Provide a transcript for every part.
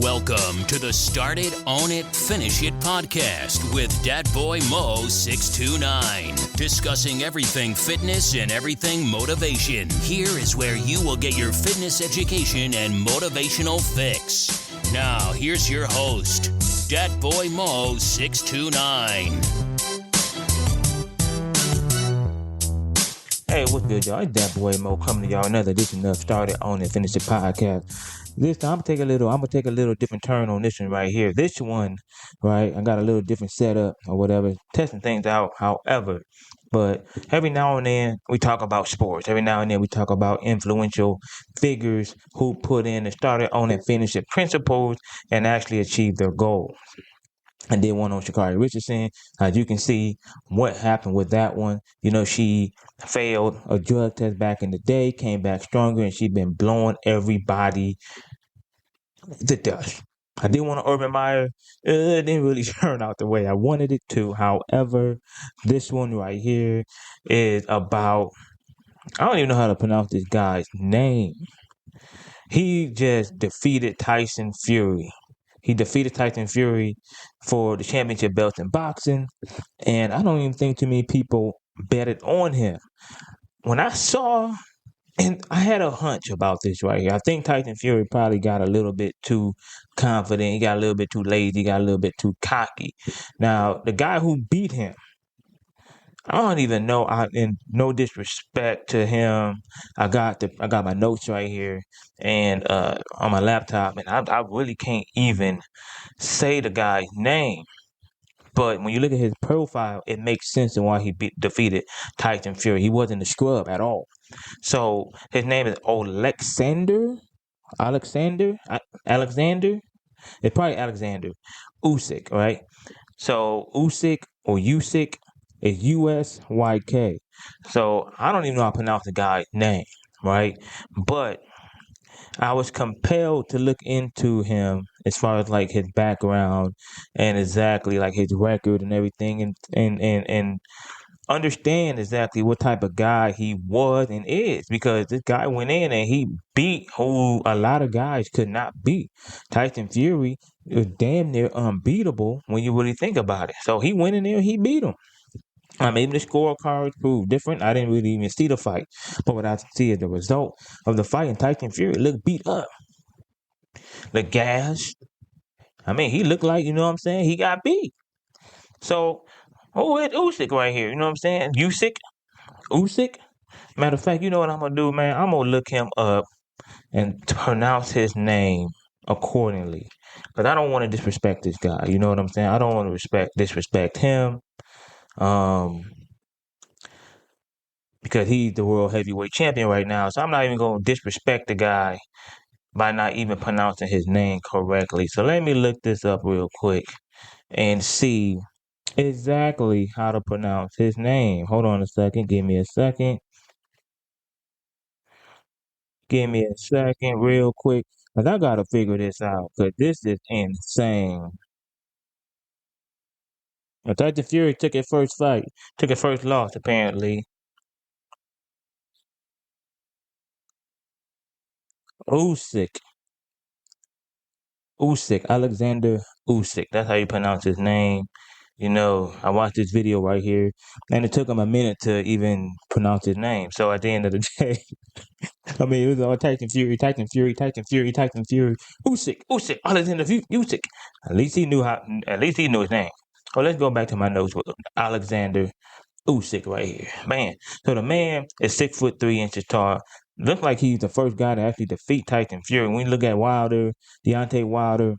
Welcome to the Start It, Own It, Finish It podcast with Dat Boy Mo 629. Discussing everything fitness and everything motivation. Here is where you will get your fitness education and motivational fix. Now, here's your host, Dat Boy Mo 629. Hey, what's good, y'all? It's Dat Boy Mo coming to y'all another edition of Start It, Own It, Finish It podcast. This time, I'm gonna take a little different turn on this one right here. This one, right, I got a little different setup or whatever, testing things out, however. But every now and then, we talk about sports. Every now and then, we talk about influential figures who put in the Start It, Own It, Finish It principles and actually achieve their goals. I did one on Sha'Carri Richardson. As you can see, what happened with that one. You know, she failed a drug test back in the day, came back stronger, and she's been blowing everybody to dust. I did want to Urban Meyer. It didn't really turn out the way I wanted it to. However, this one right here is about, I don't even know how to pronounce this guy's name. He just defeated Tyson Fury. He defeated Tyson Fury for the championship belt in boxing, and I don't even think too many people betted on him. When I saw, and I had a hunch about this right here. I think Tyson Fury probably got a little bit too confident. He got a little bit too lazy. He got a little bit too cocky. Now, the guy who beat him, I don't even know. In no disrespect to him, I got my notes right here and on my laptop, and I really can't even say the guy's name. But when you look at his profile, it makes sense in why he defeated Tyson Fury. He wasn't a scrub at all. So his name is Alexander. It's probably Alexander Usyk, right? So Usyk or Usyk is Usyk. So I don't even know how to pronounce the guy's name, right? But I was compelled to look into him as far as like his background and exactly like his record and everything and understand exactly what type of guy he was and is, because this guy went in and he beat who a lot of guys could not beat. Tyson Fury was damn near unbeatable when you really think about it. So he went in there, he beat him. Maybe the scorecards proved different. I didn't really even see the fight. But what I see is the result of the fight, and Tyson Fury looked beat up. Looked gassed. I mean, he looked like, you know what I'm saying, he got beat. So, it's Usyk right here, you know what I'm saying? Usyk. Matter of fact, you know what I'm going to do, man? I'm going to look him up and pronounce his name accordingly. Because I don't want to disrespect this guy, you know what I'm saying? I don't want to disrespect him. Because he's the world heavyweight champion right now. So I'm not even going to disrespect the guy by not even pronouncing his name correctly. So let me look this up real quick and see exactly how to pronounce his name. Hold on a second. Give me a second. Real quick. Because I got to figure this out. Because this is insane. Tyson Fury took his first loss, apparently. Usyk, Alexander Usyk. That's how you pronounce his name. You know, I watched this video right here, and it took him a minute to even pronounce his name. So at the end of the day, I mean, it was all Tyson Fury, Usyk, Alexander Usyk. At least he knew his name. Well, let's go back to my notes with Alexander Usyk right here. Man, so the man is 6'3" tall. Looks like he's the first guy to actually defeat Tyson Fury. When you look at Deontay Wilder,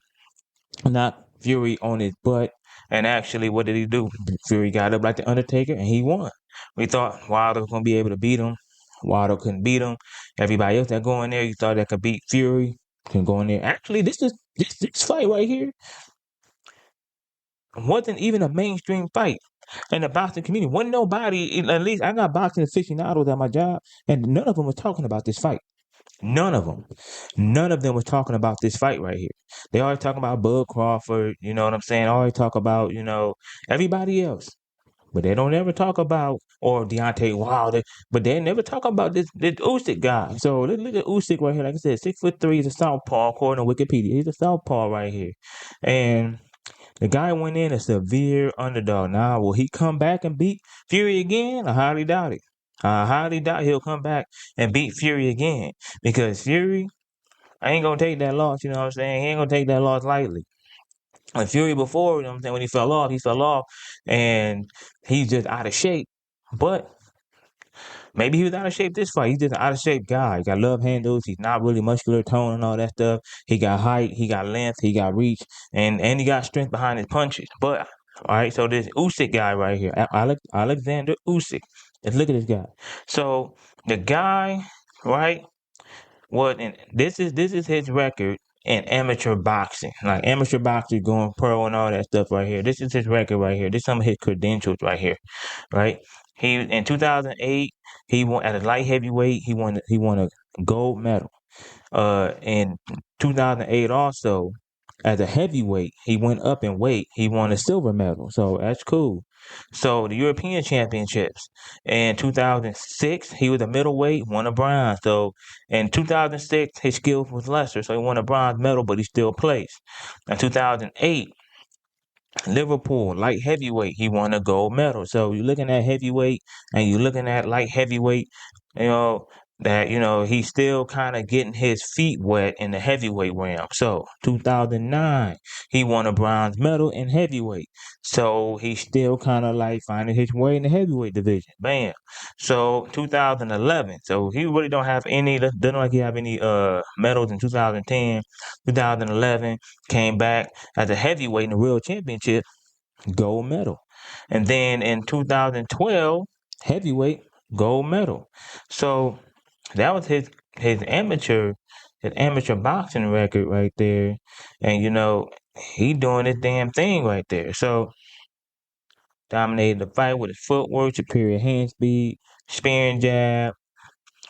knocked Fury on his butt. And actually, what did he do? Fury got up like the Undertaker, and he won. We thought Wilder was going to be able to beat him. Wilder couldn't beat him. Everybody else that go in there, you thought that could beat Fury, can go in there. Actually, this fight right here wasn't even a mainstream fight in the boxing community. Wasn't nobody, at least I got boxing aficionados at my job, and none of them was talking about this fight. None of them was talking about this fight right here. They always talking about Bud Crawford, you know what I'm saying? Always talk about, everybody else. But they don't ever talk about, or Deontay Wilder, but they never talk about this Usyk guy. So let's look at Usyk right here. Like I said, 6'3", he's a southpaw according to Wikipedia. He's a southpaw right here. And the guy went in a severe underdog. Now, will he come back and beat Fury again? I highly doubt it. I highly doubt he'll come back and beat Fury again. Because Fury, I ain't going to take that loss, you know what I'm saying? He ain't going to take that loss lightly. And Fury before, you know what I'm saying, when he fell off, and he's just out of shape. But maybe he was out of shape this fight. He's just an out of shape guy. He got love handles. He's not really muscular tone and all that stuff. He got height. He got length. He got reach, and he got strength behind his punches. But all right, so this Usyk guy right here, Alexander Usyk. Let's look at this guy. So the guy, right? And this is his record in amateur boxing. Like amateur boxers going pro and all that stuff right here. This is his record right here. This is some of his credentials right here, right? He in 2008 he won at a light heavyweight. He won a gold medal. In 2008 also as a heavyweight he went up in weight. He won a silver medal. So that's cool. So the European Championships in 2006 he was a middleweight, won a bronze. So in 2006 his skill was lesser, so he won a bronze medal, but he still placed. In 2008 Liverpool, light heavyweight, he won a gold medal. So you're looking at heavyweight and you're looking at light heavyweight, that, he's still kind of getting his feet wet in the heavyweight realm. So 2009, he won a bronze medal in heavyweight. So he's still kind of like finding his way in the heavyweight division. Bam. So 2011, so he really don't have any, doesn't like he have any medals in 2010. 2011, came back as a heavyweight in the World Championship, gold medal. And then in 2012, heavyweight, gold medal. So that was his amateur boxing record right there. And he doing his damn thing right there. So dominated the fight with his footwork, superior hand speed, sparing jab,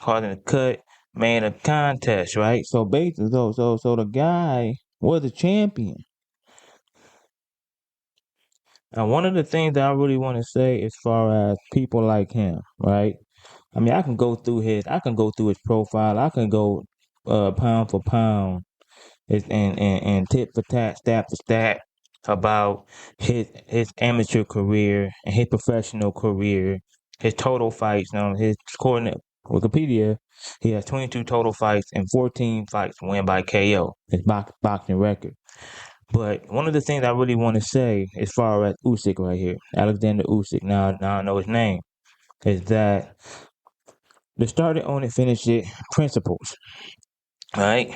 causing a cut, made a contest, right? So basically, so the guy was a champion. And one of the things that I really want to say as far as people like him, right? I mean, I can go through his profile. I can go pound for pound and tit for tat, stat for stat about his amateur career and his professional career, his total fights. His according to Wikipedia, he has 22 total fights and 14 fights won by KO. His boxing record. But one of the things I really want to say as far as Usyk right here, Alexander Usyk, now I know his name, is that the started on it, finish it principles, right?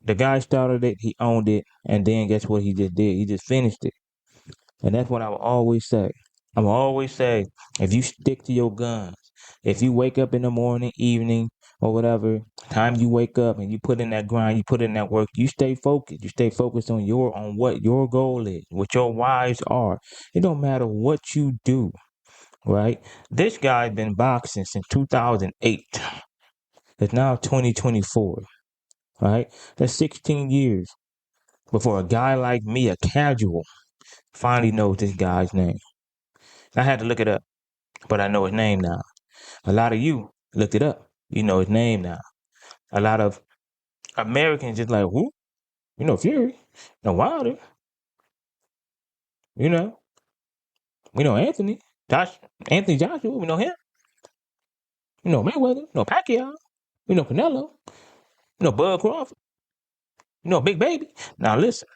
The guy started it, he owned it, and then guess what he just did? He just finished it. And that's what I will always say. I will always say, if you stick to your guns, if you wake up in the morning, evening, or whatever time you wake up and you put in that grind, you put in that work, you stay focused. You stay focused on what your goal is, what your whys are. It don't matter what you do, right? This guy's been boxing since 2008. It's now 2024, right? That's 16 years before a guy like me, a casual, finally knows this guy's name. I had to look it up, but I know his name now. A lot of you looked it up. You know his name now. A lot of Americans just like, who? Fury. Wilder. We know Anthony. Anthony Joshua. We know him. Mayweather. Pacquiao. We know Canelo. Bud Crawford. Big Baby. Now listen.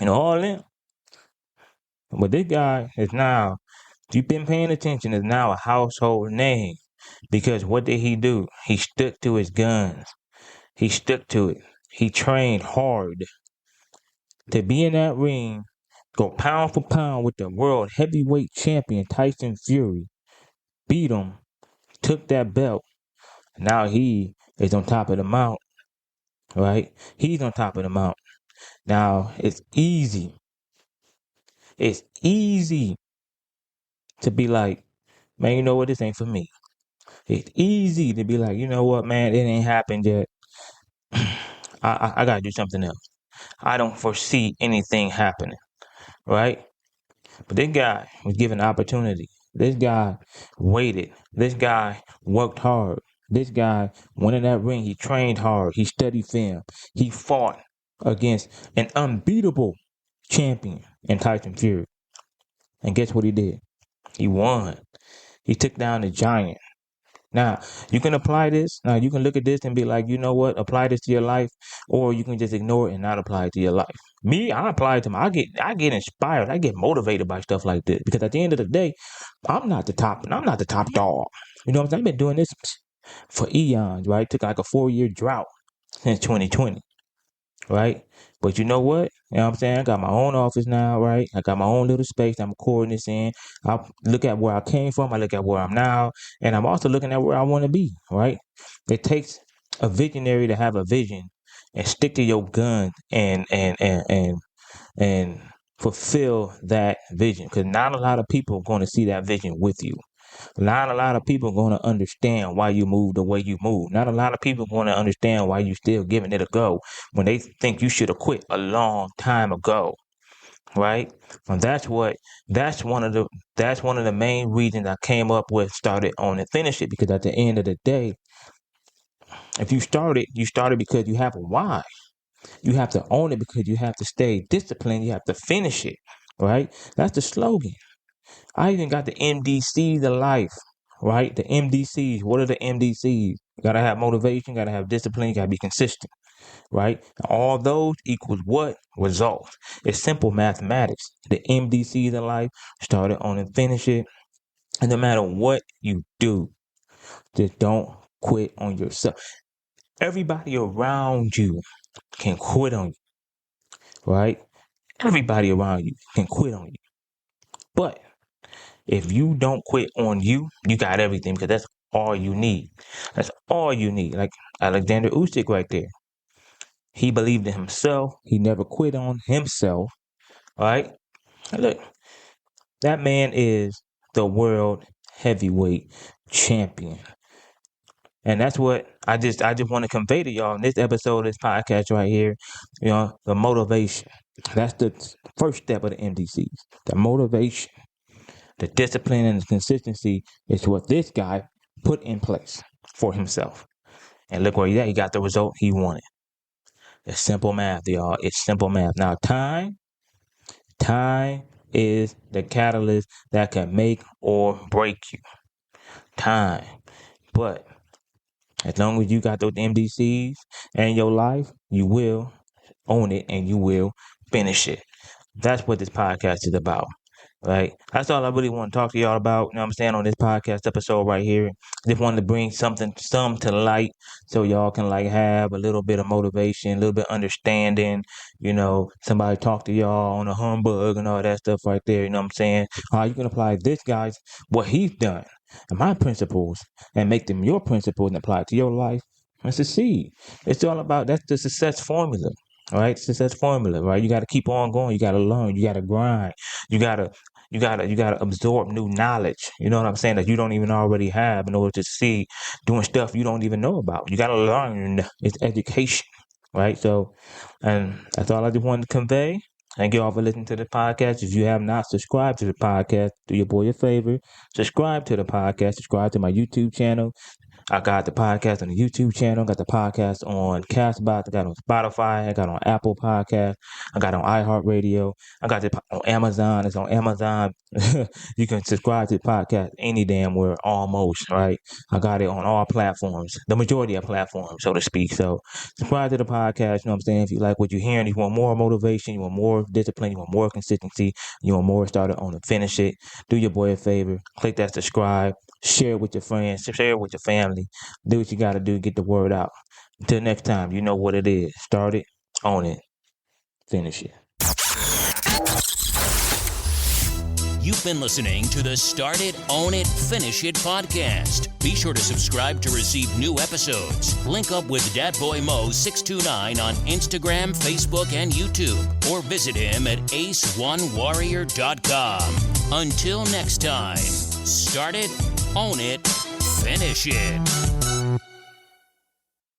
All them. But this guy is now, if you've been paying attention, is now a household name. Because what did he do? He stuck to his guns. He stuck to it. He trained hard to be in that ring, go pound for pound with the world heavyweight champion Tyson Fury, beat him, took that belt. Now he is on top of the mountain, right? He's on top of the mountain. Now it's easy. It's easy to be like, man, you know what? This ain't for me. It's easy to be like, you know what, man? It ain't happened yet. I gotta do something else. I don't foresee anything happening, right? But this guy was given opportunity. This guy waited. This guy worked hard. This guy went in that ring. He trained hard. He studied film. He fought against an unbeatable champion in Tyson Fury. And guess what he did? He won. He took down the giant. Now, you can apply this. Now, you can look at this and be like, you know what? Apply this to your life. Or you can just ignore it and not apply it to your life. Me, I apply it to my, I get inspired. I get motivated by stuff like this. Because at the end of the day, I'm not the top dog. You know what I'm saying? I've been doing this for eons, right? Took like a 4-year drought since 2020. Right? But you know what? You know what I'm saying? I got my own office now, right? I got my own little space. I'm recording this in. I look at where I came from. I look at where I'm now. And I'm also looking at where I want to be, right? It takes a visionary to have a vision and stick to your gun and fulfill that vision. Because not a lot of people are going to see that vision with you. Not a lot of people are going to understand why you move the way you move. Not a lot of people are going to understand why you still giving it a go when they think you should have quit a long time ago, right? And that's one of the main reasons I came up with started on and finish it. Because at the end of the day, if you started because you have a why. You have to own it because you have to stay disciplined. You have to finish it, right? That's the slogan. I even got the MDCs of life, right? The MDCs. What are the MDCs? You got to have motivation, got to have discipline, you got to be consistent, right? All those equals what? Results. It's simple mathematics. The MDCs of life, start it on and finish it. And no matter what you do, just don't quit on yourself. Everybody around you can quit on you, right? Everybody around you can quit on you. But if you don't quit on you, you got everything, because that's all you need. That's all you need. Like Alexander Usyk right there. He believed in himself. He never quit on himself. All right? Look, that man is the world heavyweight champion. And that's what I just want to convey to y'all in this episode of this podcast right here. You know, the motivation. That's the first step of the MDCs. The motivation. The discipline and the consistency is what this guy put in place for himself. And look where he's at. He got the result he wanted. It's simple math, y'all. It's simple math. Now, time is the catalyst that can make or break you. Time. But as long as you got those MDCs in your life, you will own it and you will finish it. That's what this podcast is about. Right? That's all I really want to talk to y'all about. You know what I'm saying? On this podcast episode right here. Just wanted to bring some to light so y'all can like have a little bit of motivation, a little bit of understanding. You know, somebody talk to y'all on a humbug and all that stuff right there. You know what I'm saying? How you can apply this guy's what he's done and my principles and make them your principles and apply it to your life and succeed. It's all about, that's the success formula. All right, success formula, right? You got to keep on going. You got to learn. You got to grind. You got to absorb new knowledge. You know what I'm saying? That you don't even already have in order to succeed doing stuff you don't even know about. You got to learn. It's education, right? So, and that's all I just wanted to convey. Thank you all for listening to the podcast. If you have not subscribed to the podcast, do your boy a favor. Subscribe to the podcast. Subscribe to my YouTube channel. I got the podcast on the YouTube channel. I got the podcast on Castbox. I got it on Spotify. I got it on Apple Podcast. I got it on iHeartRadio. I got it on Amazon. It's on Amazon. You can subscribe to the podcast any damn where, almost, right? I got it on all platforms, the majority of platforms, so to speak. So subscribe to the podcast. You know what I'm saying? If you like what you're hearing, you want more motivation, you want more discipline, you want more consistency, you want more started on and finish it, do your boy a favor. Click that subscribe. Share it with your friends. Share it with your family. Do what you got to do to get the word out. Until next time, you know what it is. Start it, own it, finish it. You've been listening to the Start It, Own It, Finish It podcast. Be sure to subscribe to receive new episodes. Link up with Dat Boy Mo 629 on Instagram, Facebook, and YouTube. Or visit him at ace1warrior.com. Until next time, start it, own it, finish it.